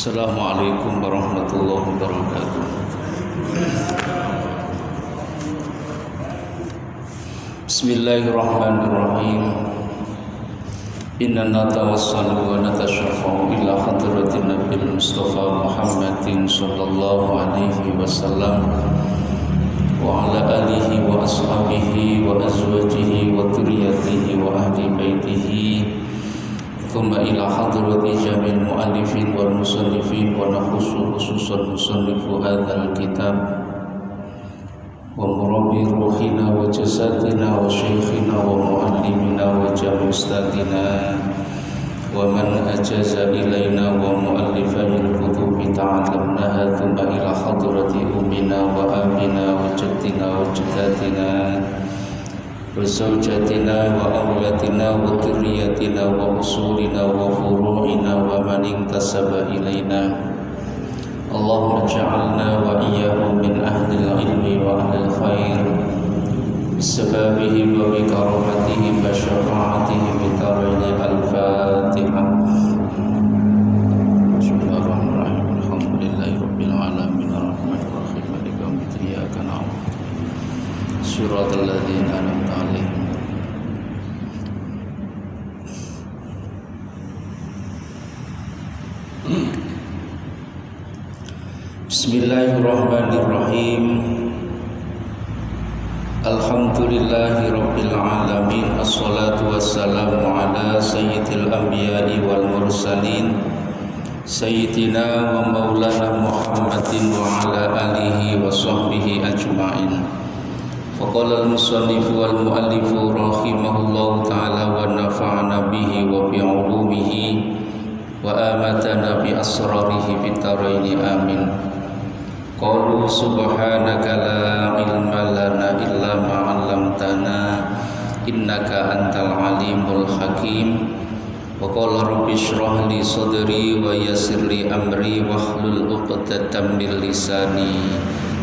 Assalamualaikum warahmatullahi wabarakatuh. Bismillahirrahmanirrahim. Inna natawassalu wa natashafa'u ila hadratin Nabil Mustafa Muhammadin sallallahu alaihi wasallam wa ala alihi wa ashabihi wa azwajihi wa dhurriyyatihi wa ahli baitihi thumma ila hadrati jamil mu'allifin wal musannifin wa nakhusu khususan musannifu hadzal kitab wa murabbi ruhina wa jasadina wa syekhina wa muallimina wa jami ustadina wa man ajaza ilaina wa muallifahil kutubi ta'allamnaha thumma ila hadrati ummina wa abina wa jaddina wa jaddatina wa zawjatina wa awlatina wa dhurriyyatina wa usulina wa furu'ina wa man intasaba ilaina. Allahumma ja'alna wa iyyahum min ahlil ilmi wa ahlil khair bisababihim wa bikaromatihim wa syafa'atihim bitaraini al-Fatihah. Bismillahirrahmanirrahim. Alhamdulillahi rabbil alamin arrahmanir rahim maliki yaumiddin iyyaka na'budu siratal ladzina an'amta 'alaihim. Bismillahirrahmanirrahim. Alhamdulillahi rabbil alamin. Assalatu wassalamu ala sayyidil anbiya'i wal mursalin sayyidina wa maulana Muhammadin wa ala alihi wa sahbihi ajma'in. Faqala al-musannifu wal muallifu rahimahullahu ta'ala wa nafa'ana bihi wa bi'ulumihi wa amatana bi asrarihi bitaraini amin. Qalu subhanaka la ilma lana illa ma 'allamtana innaka antal alimul hakim. Wa qala rabbi shrah li sadri wa yassir li amri wahlul 'uqdatam min lisani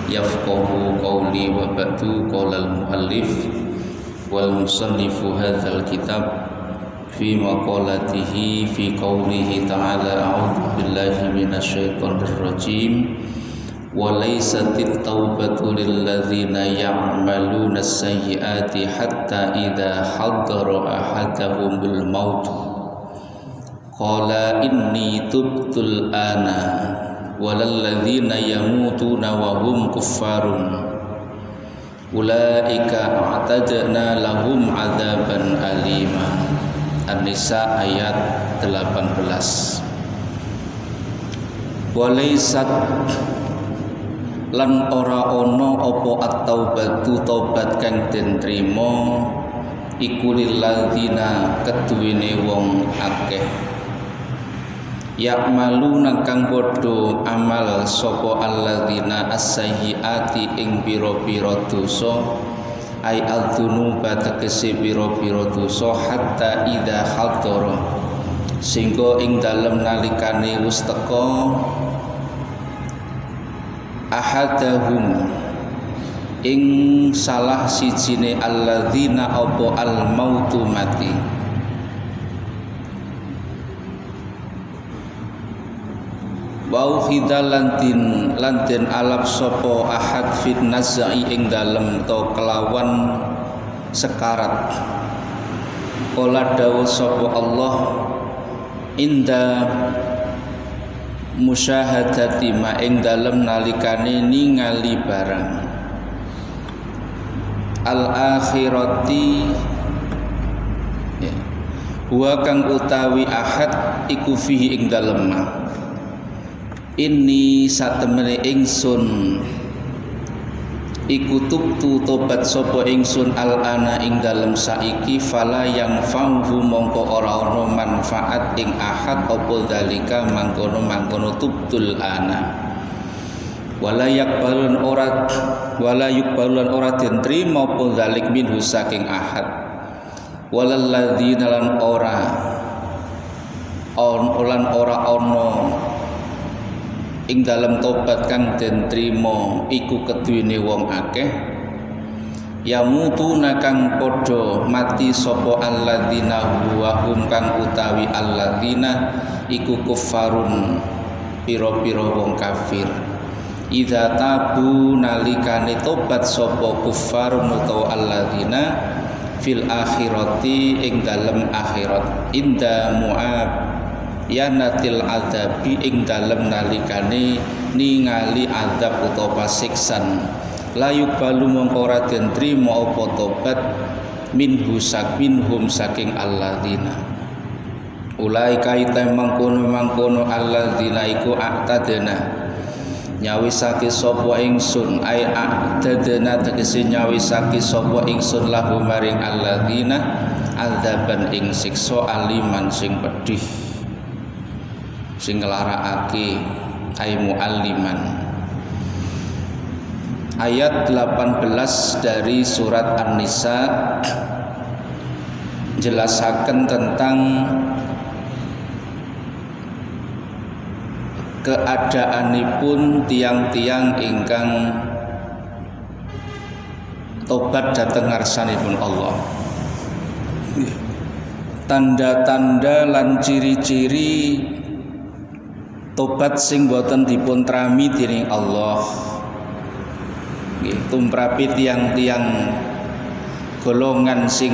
yafqahu qawli. Wa ba'du. Qala al muallif wal musannifu hadzal kitab fi maqalatihi fi qawlihi ta'ala a'udzu billahi minasyaitonir rajim. Walaisatit taubatu lilladzina ya'maluna sayyiati hatta idza hadara ahadahumul maut qala inni tubtul ana walalladzina yamutuna wa hum kuffarun ulaika a'tadna lahum adzaban alima. An-Nisa ayat 18. Walaisat lan ora ana apa at-taubatu taubat kang den trima iku lilladzina keduwene wong akeh ya'maluna kang padha amal sapa alladzina as-sayyiati ing pira-pira dosa ai al-dzunuba tegese pira-pira dosa hatta idza hadara sehingga ing dalem nalikane wis teka ahadahum ing salah sijine alladzina apa al mautu mati wa khidalantin lanten alap sapa ahad fit nazai ing dalem to kelawan sekarat. Qala dawu sapa Allah inda musyahadati ma ing dalem nalikane ningali barang al akhirati ya. Wa kang utawi ahad iku fihi ing dalem ini satemene ingsun iku tubtu tobat sapa ingsun al ana ing dalem saiki fala yang fauhu mongko ora ana manfaat ing ahad apa dalika mangkono tubtul ana wala yakbalun ora den trima apa dalik minhu saking ahad walal ladzina lan ora ana ing dalam tobat kang den trima iku keduwene wong akeh yamutuna kang padha mati sapa alladzina huwa hum kang utawi alladzina iku kuffarun pira-pira wong kafir. Idza tabu nalikane tobat sapa kuffar utawa alladzina fil akhirati ing dalem akhirat inda mu'ab yanatil adzabi ing dalem nalikane ningali azab utawa pasiksan layuk balu mongko ora den trima apa tobat minhum saking alladzina ulai kaita mangkono alladzina iku a'tadna nyawisake sapa ingsun ai a'tadna tegese nyawisake sapa ingsun lahu maring alladzina azaban ing siksa aliman sing pedih sing nglarakake ai mualliman. Ayat 18 dari surat An-Nisa jelasaken tentang keadaanipun tiang-tiang ingkang tobat dhateng ngarsanipun Allah. Tanda-tanda lan ciri-ciri tobat sing boten dipun trami dening Allah. Tumrapi tiang-tiang golongan sing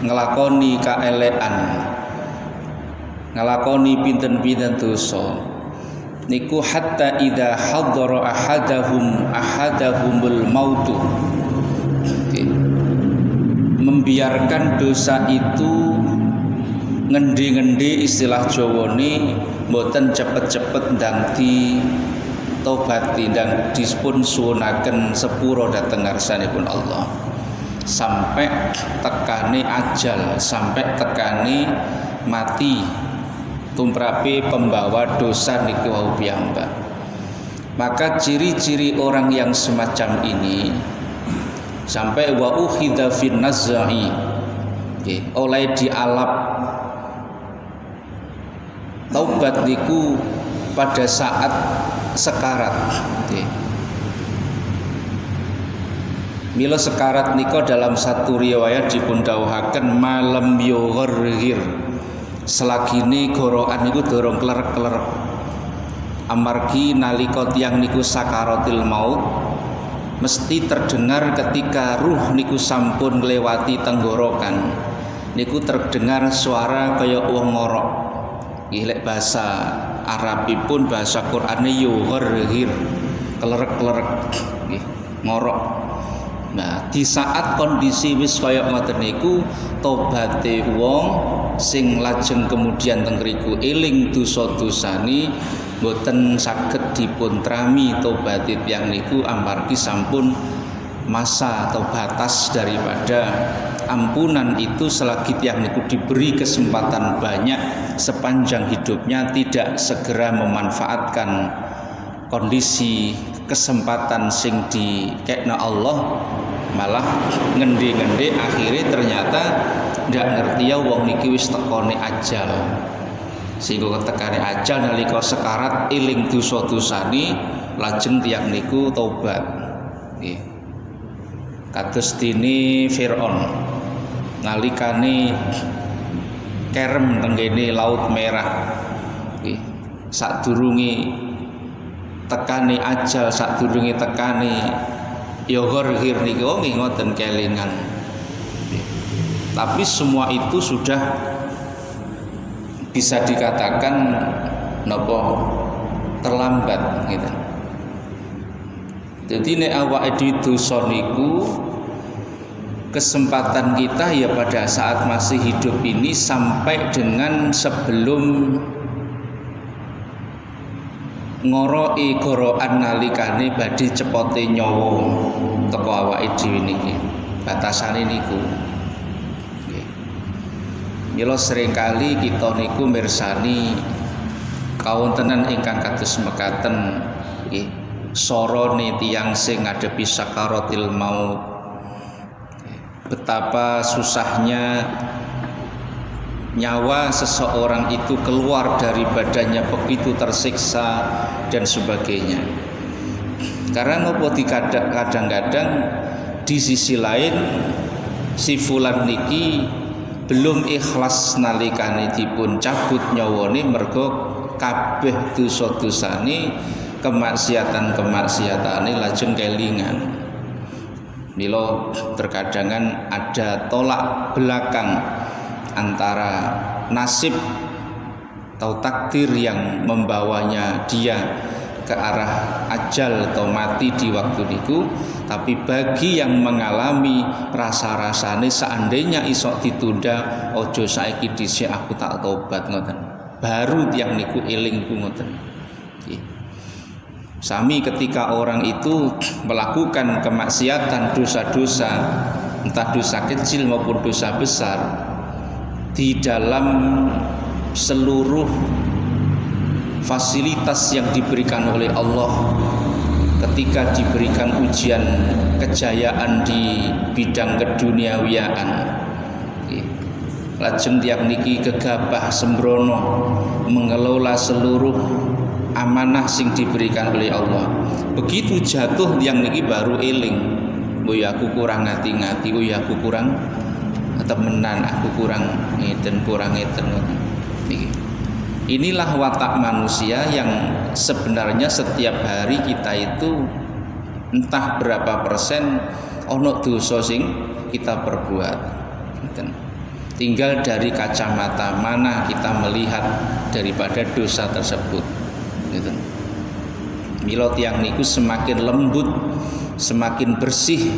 ngelakoni kaelekan, ngelakoni pinten-pinten dosa. Niku hatta idza hadara ahadahumul mautu, membiarkan dosa itu ngendi-ngendi istilah Jawane mboten cepet-cepet ndang ditobati dan dispun suwunaken sepuro dhateng ngarsanipun Allah sampai tekane ajal, sampai tekane mati tumrape pembawa dosa niku wau piyambak. Maka ciri-ciri orang yang semacam ini sampai wa ukhidha fin nazai oleh dialap taubat niku pada saat sekarat. Mila sekarat nika dalam satu riwayat dipun dawuhaken malam yugharghir, selagine gorokan niku dorong klerek-klerek. Amargi nalika tiyang niku sakaratil maut mesti terdengar ketika ruh niku sampun nglewati tenggorokan niku terdengar suara kaya wong ngorok. Nggih lek bahasa Arabipun bahasa Qur'ane yugharghir, klerek-klerek nggih, ngorok. Nah, di saat kondisi wis kaya ngoten niku tobaté wong sing lajeng kemudian teng ngriku eling dosa-dosane boten saged dipun trami tobaté tiyang niku amargi sampun masa atau batas daripada ampunan itu selagi tiyang niku diberi kesempatan banyak sepanjang hidupnya tidak segera memanfaatkan kondisi kesempatan sing dikekna Allah, malah ngendi-ngendi akhirnya ternyata ndak ngerti ya wong niki wis tekone ajal. Sehingga ketekane ajal nalika sekarat eling dosa-dosane lajeng tiyang niku tobat. Nggih. Kados dene Firaun nalikane kerem tenggene Laut Merah. Nggih. Sadurunge tekane ajal, sadurunge tekane yugharghir niku nggih ngoten kelingan. Tapi semua itu sudah bisa dikatakan napa terlambat gitu. Jadi nek awake dhewe dosa niku kesempatan kita ya pada saat masih hidup ini sampai dengan sebelum ngoroi gorokan nalikane badhe cepote nyawa teko awake dhewe niki. Batasane niku. Nggih. Mila seringkali kita niku mirsani kawontenan ingkang kados mekaten nggih. Sorone tiyang sing ngadepi sakaratil maut. Betapa susahnya nyawa seseorang itu keluar dari badannya begitu tersiksa dan sebagainya. Karena nopo kadang-kadang di sisi lain si fulan niki belum ikhlas nalikane dipun cabut nyawane mergo kabeh dosa-dosane, kemaksiatan-kemaksiatane lajeng kelingan. Mila terkadangan ada tolak belakang antara nasib atau takdir yang membawanya dia ke arah ajal atau mati di waktu itu. Tapi bagi yang mengalami rasa-rasane seandainya isok ditunda, ojo saiki dhisik aku tak tobat ngoten. Baru tiang niku eling ku ngoten. Sami ketika orang itu melakukan kemaksiatan, dosa-dosa, entah dosa kecil maupun dosa besar, di dalam seluruh fasilitas yang diberikan oleh Allah, ketika diberikan ujian kejayaan di bidang keduniawiaan, lajeng tiang niki gegabah sembrono mengelola seluruh amanah sing diberikan oleh Allah. Begitu jatuh tiang niki baru eling, oh ya aku kurang ngati-ngati, oh ya aku kurang temenan, aku kurang ngeten. Inilah watak manusia yang sebenarnya setiap hari kita itu entah berapa persen ono dosa sing kita perbuat. Tinggal dari kacamata mana kita melihat daripada dosa tersebut. Mila tiyang niku semakin lembut, semakin bersih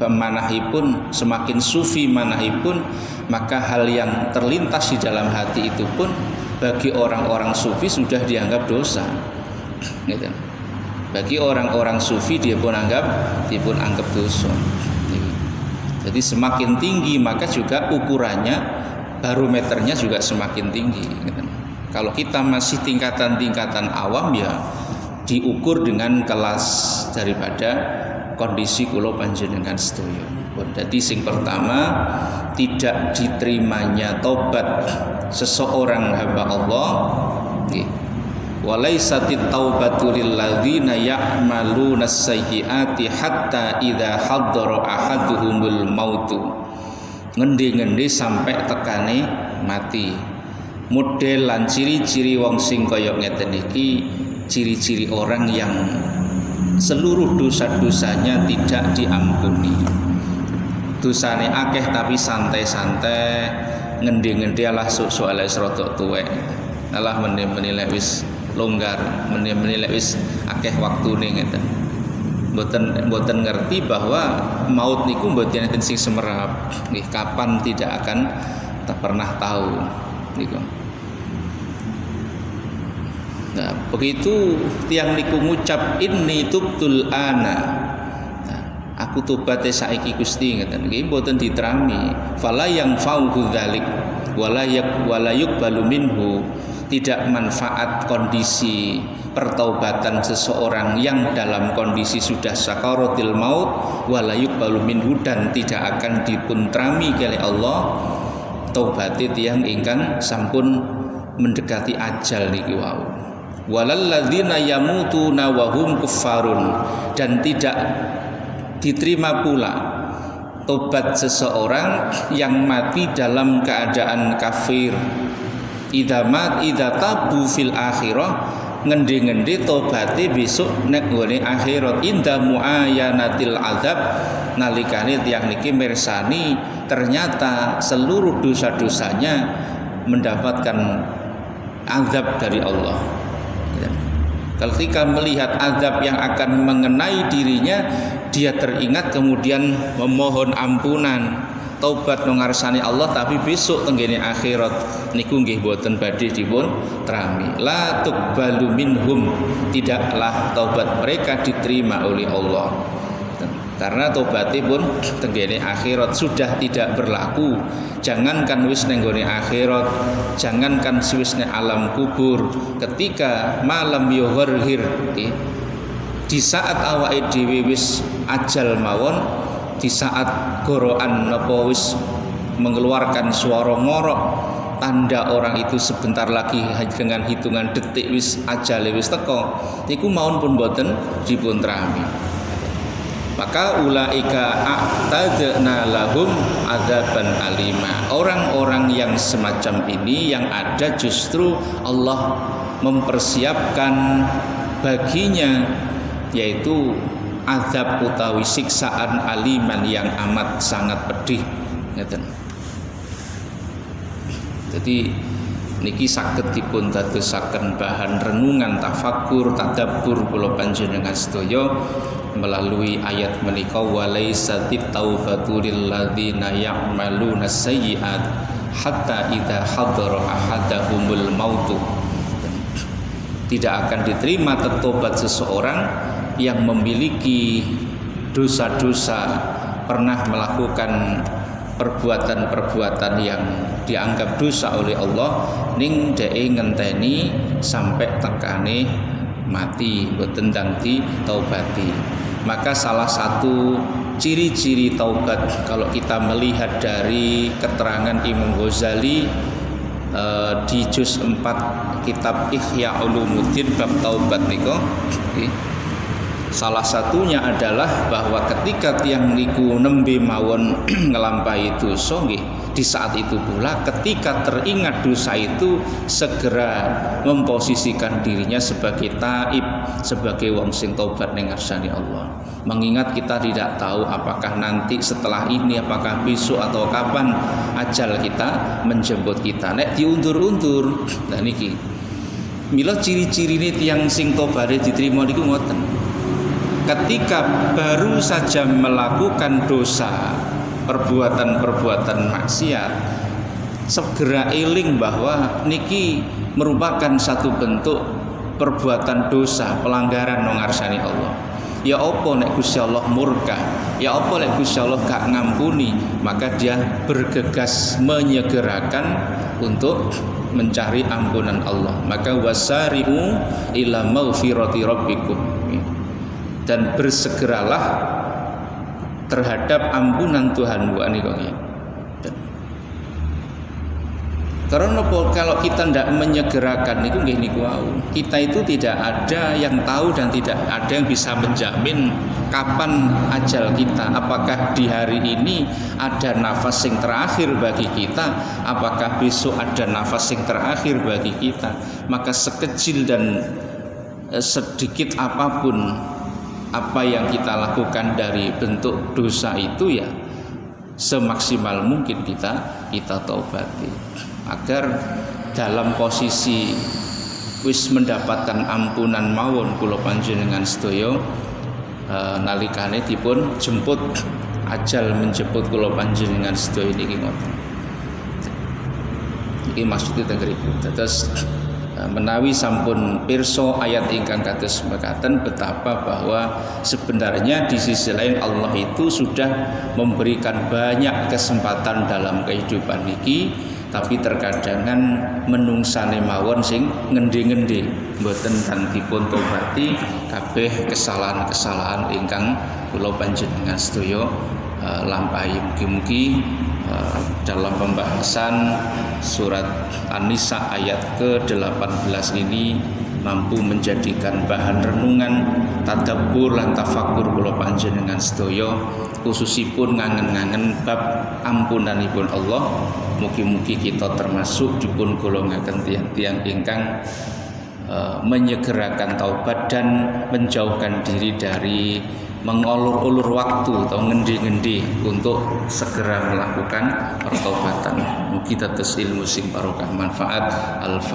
manahipun, semakin sufi manahipun, maka hal yang terlintas di dalam hati itu pun bagi orang-orang sufi sudah dianggap dosa. Bagi orang-orang sufi dia pun anggap dosa. Jadi semakin tinggi maka juga ukurannya, barometernya juga semakin tinggi. Kalau kita masih tingkatan-tingkatan awam, ya diukur dengan kelas daripada kondisi kula panjenengan sedaya. Jadi sing pertama, tidak diterimanya tobat seseorang hamba Allah. Walaisatit taubatu lil ladzina ya'maluna sayyiati hatta idza hadara ahaduhumul mautu. Ngendi-ngendi sampai tekane mati. Model lan ciri-ciri wong sing kaya ngeten iki, ciri-ciri orang yang seluruh dosa-dosanya tidak diampuni. Dosane akeh tapi santai-santai, ngendi-ngendi alah soal rodok tuwek. Alah menilai wis longgar, menilai wis akeh waktune ngeten. Mboten ngerti bahwa maut niku mboten enten sing semerap. Nggih, kapan tidak akan tak pernah tahu niku. Nah, begitu tiang niku ngucap inni tubtul ana. Nah, aku tobat saiki Gusti ngeten nggih mboten diterami. Fala yang fauhu dzalik wala yuqbalu minhu. Tidak manfaat kondisi pertaubatan seseorang yang dalam kondisi sudah sakaratil maut wala yuqbalu minhu, dan tidak akan dipuntrami oleh Allah taubate tiyang ingkang sampun mendekati ajal niki wau. Walalladzina yamutuna wa hum kuffarun, dan tidak diterima pula tobat seseorang yang mati dalam keadaan kafir. Idza tabu fil akhirah, ngendi-ngendi tobaté besok nek nggone akhirat. Inda muayanatil azab, nalikane tiyang niki mirsani ternyata seluruh dosa-dosanya mendapatkan azab dari Allah. Ketika melihat azab yang akan mengenai dirinya, dia teringat kemudian memohon ampunan, taubat ngarsani Allah, tapi besok tenggene akhirat niku nggih boten badhe dipun trami. La tuqbalu minhum, tidaklah taubat mereka diterima oleh Allah. Karena taubatnya pun tenggene akhirat sudah tidak berlaku. Jangankan wis nenggone akhirat, jangankan wis neng alam kubur, ketika malam yughirhir, di saat awake dhewe wis ajal mawon, di saat gorokan napa wis mengeluarkan suara ngorok, tanda orang itu sebentar lagi dengan hitungan detik wis ajale wis teko, niku mawon pun boten dipun trami. Maka ulaika a'tadna lahum adzaban alima. Orang-orang yang semacam ini yang ada justru Allah mempersiapkan baginya yaitu azab utawi siksaan aliman yang amat sangat pedih. Jadi niki saged dipun dadosaken bahan renungan tafakkur tadabbur kula panjenengan sedaya melalui ayat menika walaisatit taubatu lil ladzina ya'maluna sayyi'at hatta idza hadara ahadahumul mautu. Tidak akan diterima tertobat seseorang yang memiliki dosa-dosa, pernah melakukan perbuatan-perbuatan yang dianggap dosa oleh Allah, ning dhek ngenteni sampai tekane mati boten ndang ditaubati. Maka salah satu ciri-ciri taubat kalau kita melihat dari keterangan Imam Ghazali di juz 4 kitab Ihya Ulumuddin bab taubat niku, salah satunya adalah bahwa ketika tiang niku nembe mawon ngelampahi dosa nggih, di saat itu pula ketika teringat dosa itu segera memposisikan dirinya sebagai taib, sebagai wong sing tobat ning ngarsane Allah. Mengingat kita tidak tahu apakah nanti setelah ini, apakah besok atau kapan ajal kita menjemput kita. Nek diundur-undur, nah niki mila ciri-ciri ini tiang sing tobate diterima niku ngoten. Ketika baru saja melakukan dosa, perbuatan-perbuatan maksiat, segera eling bahwa niki merupakan satu bentuk perbuatan dosa, pelanggaran nang ngarsane Allah. Ya apa nek Gusti Allah murka, ya apa nek Gusti Allah gak ngampuni, maka dia bergegas menyegerakan untuk mencari ampunan Allah. Maka wasari'u ila maghfirati rabbikum, dan bersegeralah terhadap ampunan Tuhanmu anika. Karena kalau kita tidak menyegerakan niku nggih niku wau, kita itu tidak ada yang tahu dan tidak ada yang bisa menjamin kapan ajal kita. Apakah di hari ini ada nafas yang terakhir bagi kita, apakah besok ada nafas yang terakhir bagi kita. Maka sekecil dan sedikit apapun apa yang kita lakukan dari bentuk dosa itu, ya semaksimal mungkin kita taubati agar dalam posisi wis mendapatkan ampunan mawon kula panjenengan sedaya nalikane dipun jemput ajal menjemput kula panjenengan sedaya niki ngoten. Iki maksudipun teng ribu. Terus menawi sampun pirsa ayat ingkang kados mekaten betapa bahwa sebenarnya di sisi lain Allah itu sudah memberikan banyak kesempatan dalam kehidupan niki, tapi terkadangan menungsane mawon sing ngendi-ngendi mboten dan dipun tobati kabeh kesalahan-kesalahan ingkang kula panjenengan sedaya lampahi. Mugi-mugi dalam pembahasan surat An-Nisa ayat ke-18 ini mampu menjadikan bahan renungan, tadabbur lan tafakkur kula panjenengan sedaya, khususipun ngangen-ngangen bab ampunanipun Allah. Mugi-mugi kita termasuk dipun golongaken tiang-tiang ingkang menyegerakan taubat dan menjauhkan diri dari mengulur-ulur waktu atau ngendi-ngendi untuk segera melakukan pertobatan. Mugi dados ilmu sing barokah manfaat.